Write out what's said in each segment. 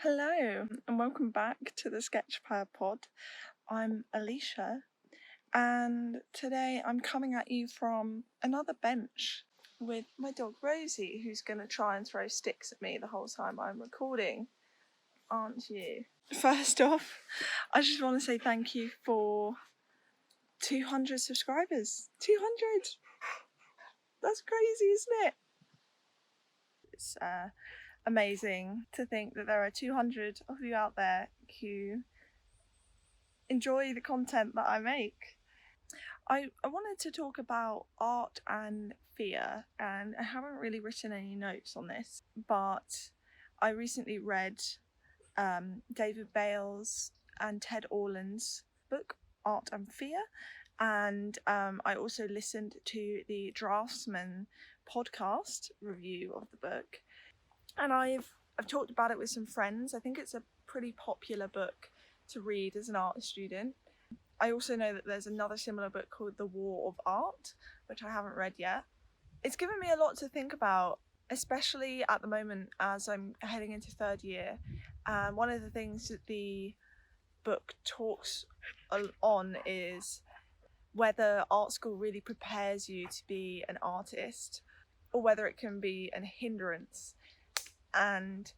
Hello and welcome back to the Sketchpad Pod. I'm Alicia and today I'm coming at you from another bench with my dog Rosie, who's going to try and throw sticks at me the whole time I'm recording, aren't you? First off, I just want to say thank you for 200 subscribers. 200! That's crazy, isn't it? It's amazing to think that there are 200 of you out there who enjoy the content that I make. I wanted to talk about art and fear, and I haven't really written any notes on this, but I recently read David Bayle's and Ted Orland's book Art and Fear, and I also listened to the Draftsman podcast review of the book, and I've talked about it with some friends. I think it's a pretty popular book to read as an art student. I also know that there's another similar book called The War of Art, which I haven't read yet. It's given me a lot to think about, especially at the moment as I'm heading into third year. And one of the things that the book talks on is whether art school really prepares you to be an artist or whether it can be a hindrance, and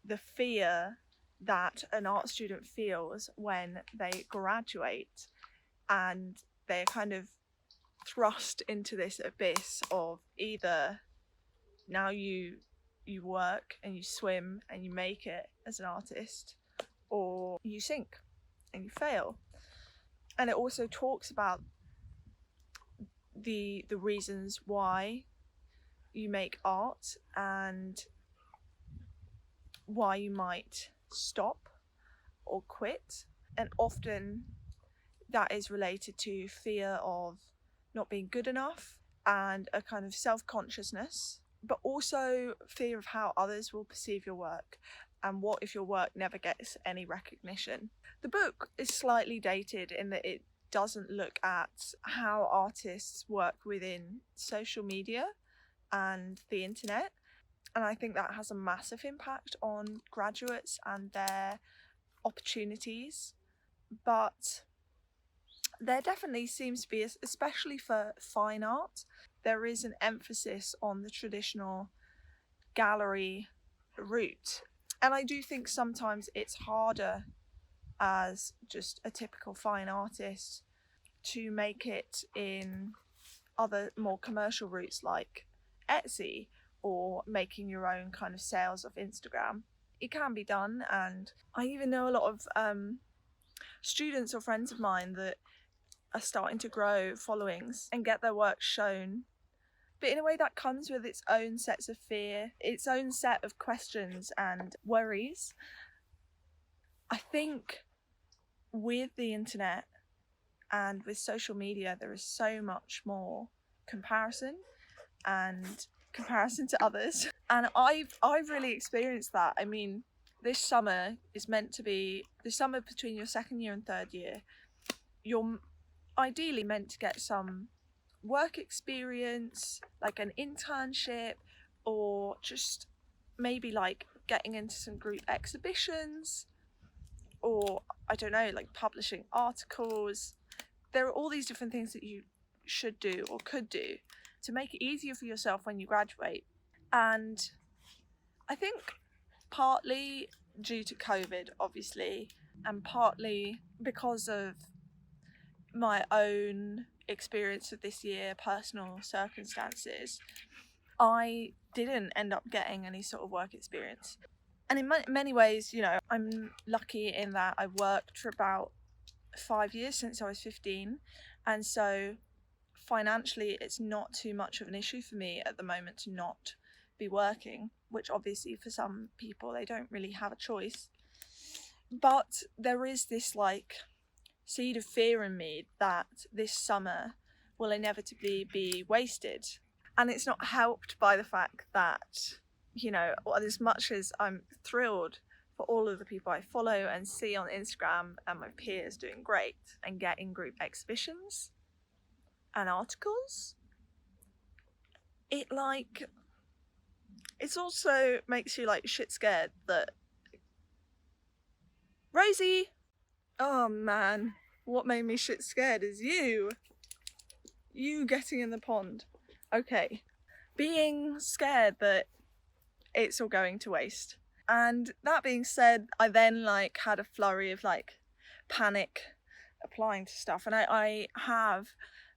the fear that an art student feels when they graduate and they're kind of thrust into this abyss of either now you work and you swim and you make it as an artist, or you sink and you fail. And it also talks about the reasons why you make art and why you might stop or quit, and often that is related to fear of not being good enough and a kind of self-consciousness, but also fear of how others will perceive your work and what if your work never gets any recognition. The book is slightly dated in that it doesn't look at how artists work within social media and the internet, and I think that has a massive impact on graduates and their opportunities. But there definitely seems to be, especially for fine art, there is an emphasis on the traditional gallery route. And I do think sometimes it's harder as just a typical fine artist to make it in other more commercial routes like Etsy or making your own kind of sales of Instagram. It can be done, and I even know a lot of students or friends of mine that are starting to grow followings and get their work shown, but in a way that comes with its own sets of fear, its own set of questions and worries. I think with the internet and with social media there is so much more comparison to others, and I've really experienced that. I mean, this summer is meant to be the summer between your second year and third year. You're ideally meant to get some work experience, like an internship, or just maybe like getting into some group exhibitions, or I don't know, like publishing articles. There are all these different things that you should do or could do to make it easier for yourself when you graduate. And I think partly due to COVID, obviously, and partly because of my own experience of this year, personal circumstances, I didn't end up getting any sort of work experience. And in many ways, you know, I'm lucky in that I worked for about 5 years since I was 15, and so financially it's not too much of an issue for me at the moment to not be working, which obviously for some people they don't really have a choice. But there is this like seed of fear in me that this summer will inevitably be wasted, and it's not helped by the fact that, you know, as much as I'm thrilled for all of the people I follow and see on Instagram and my peers doing great and getting group exhibitions and articles, it also makes you like shit scared that Rosie! Oh man, what made me shit scared is you getting in the pond. Okay, being scared that it's all going to waste. And that being said, I then like had a flurry of like panic applying to stuff, and I have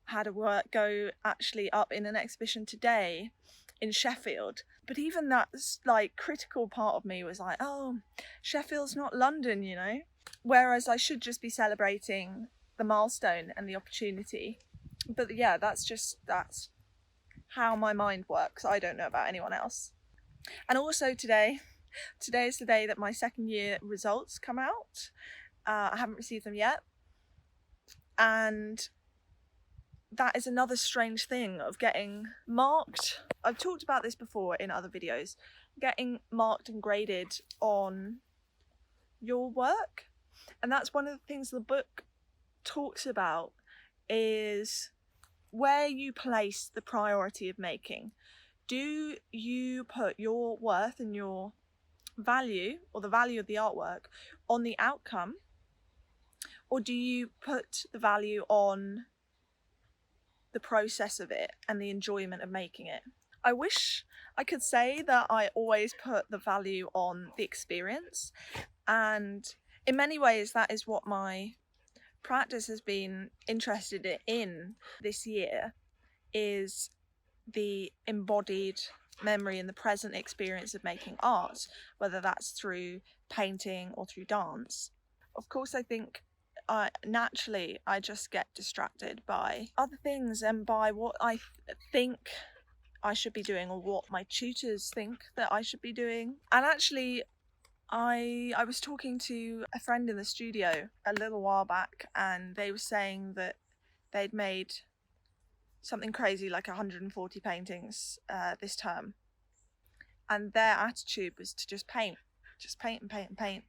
had a work go actually up in an exhibition today in Sheffield. But even that like critical part of me was like, oh, Sheffield's not London, you know? Whereas I should just be celebrating the milestone and the opportunity. But yeah, that's how my mind works. I don't know about anyone else. And also today is the day that my second year results come out. I haven't received them yet. And that is another strange thing of getting marked. I've talked about this before in other videos. Getting marked and graded on your work. And that's one of the things the book talks about, is where you place the priority of making. Do you put your worth and your value, or the value of the artwork, on the outcome, or do you put the value on the process of it and the enjoyment of making it? I wish I could say that I always put the value on the experience, and in many ways that is what my practice has been interested in this year, is the embodied memory and the present experience of making art, whether that's through painting or through dance. Of course, I think naturally I just get distracted by other things and by what I think I should be doing, or what my tutors think that I should be doing. And actually I was talking to a friend in the studio a little while back, and they were saying that they'd made something crazy like 140 paintings this term, and their attitude was to just paint and paint and paint,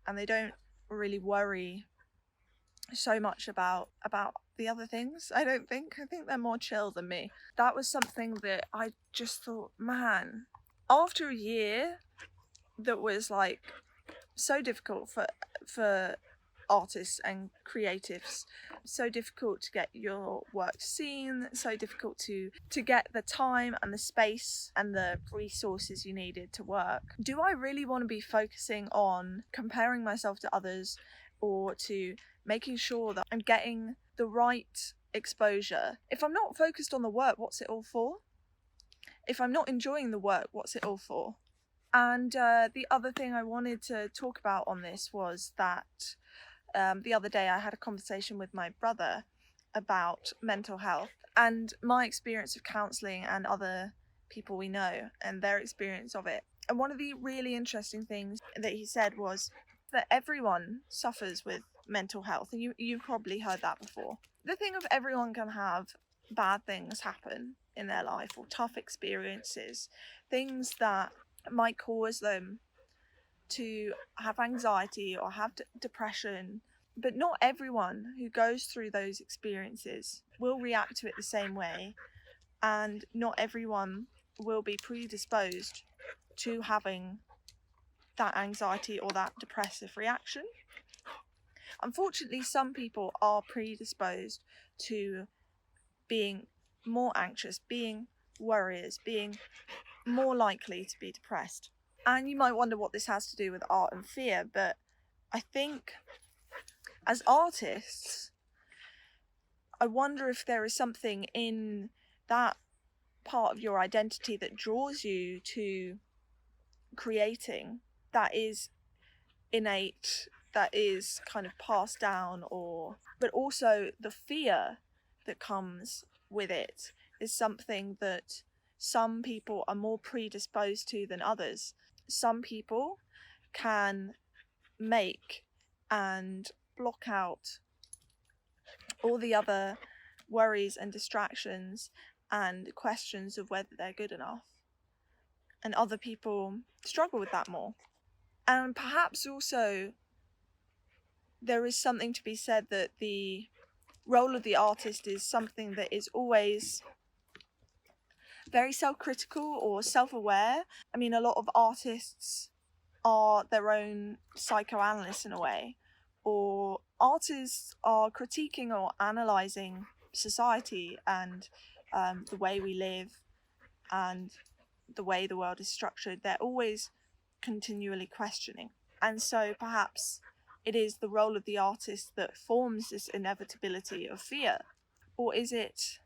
and they don't really worry so much about the other things. I think they're more chill than me. That was something that I just thought, man, after a year that was like so difficult for artists and creatives, so difficult to get your work seen, so difficult to get the time and the space and the resources you needed to work. Do I really want to be focusing on comparing myself to others, or to making sure that I'm getting the right exposure? If I'm not focused on the work, what's it all for? If I'm not enjoying the work, what's it all for? And the other thing I wanted to talk about on this was that the other day I had a conversation with my brother about mental health and my experience of counselling and other people we know and their experience of it. And one of the really interesting things that he said was that everyone suffers with mental health, and you've probably heard that before. The thing of everyone can have bad things happen in their life, or tough experiences, things that might cause them to have anxiety or have depression, but not everyone who goes through those experiences will react to it the same way, and not everyone will be predisposed to having that anxiety or that depressive reaction. Unfortunately, some people are predisposed to being more anxious, being worriers, being more likely to be depressed. And you might wonder what this has to do with art and fear, but I think as artists, I wonder if there is something in that part of your identity that draws you to creating, that is innate, that is kind of passed down, but also the fear that comes with it is something that some people are more predisposed to than others. Some people can make and block out all the other worries and distractions and questions of whether they're good enough, and other people struggle with that more. And perhaps also there is something to be said that the role of the artist is something that is always very self-critical or self-aware. I mean, a lot of artists are their own psychoanalysts in a way, or artists are critiquing or analysing society and the way we live and the way the world is structured. They're always continually questioning. And so perhaps it is the role of the artist that forms this inevitability of fear. Or is it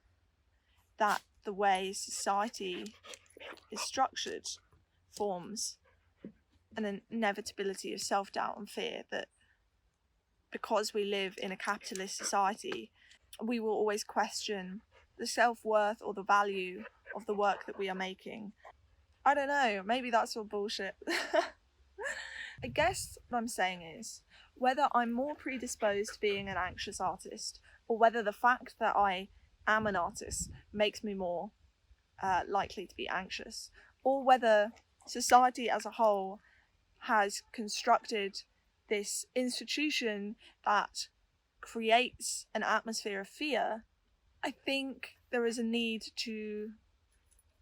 that the way society is structured forms an inevitability of self-doubt and fear, that because we live in a capitalist society, we will always question the self-worth or the value of the work that we are making? I don't know, maybe that's all bullshit. I guess what I'm saying is, whether I'm more predisposed to being an anxious artist, or whether the fact that I am an artist makes me more likely to be anxious, or whether society as a whole has constructed this institution that creates an atmosphere of fear, I think there is a need to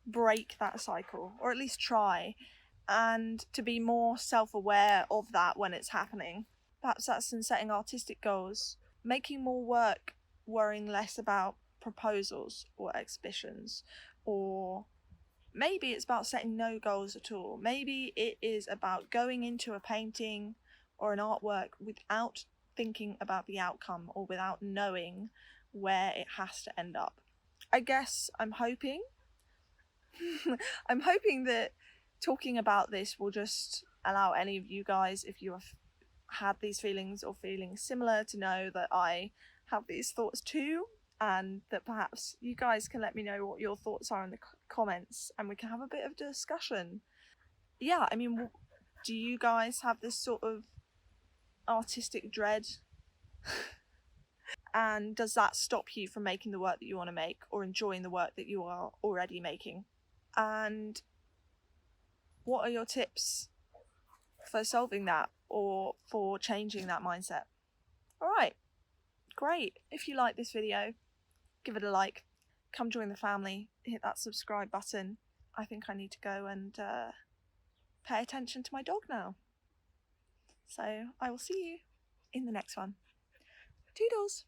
break that cycle, or at least try, and to be more self-aware of that when it's happening. Perhaps that's in setting artistic goals, making more work, worrying less about proposals or exhibitions, or maybe it's about setting no goals at all. Maybe it is about going into a painting or an artwork without thinking about the outcome, or without knowing where it has to end up. I guess I'm hoping that talking about this will just allow any of you guys, if you have had these feelings or feelings similar, to know that I have these thoughts too, and that perhaps you guys can let me know what your thoughts are in the comments and we can have a bit of discussion. Yeah, I mean, do you guys have this sort of artistic dread? And does that stop you from making the work that you want to make, or enjoying the work that you are already making? And what are your tips for solving that, or for changing that mindset? Alright, great. If you like this video, give it a like, come join the family, hit that subscribe button. I think I need to go and pay attention to my dog now. So I will see you in the next one. Toodles!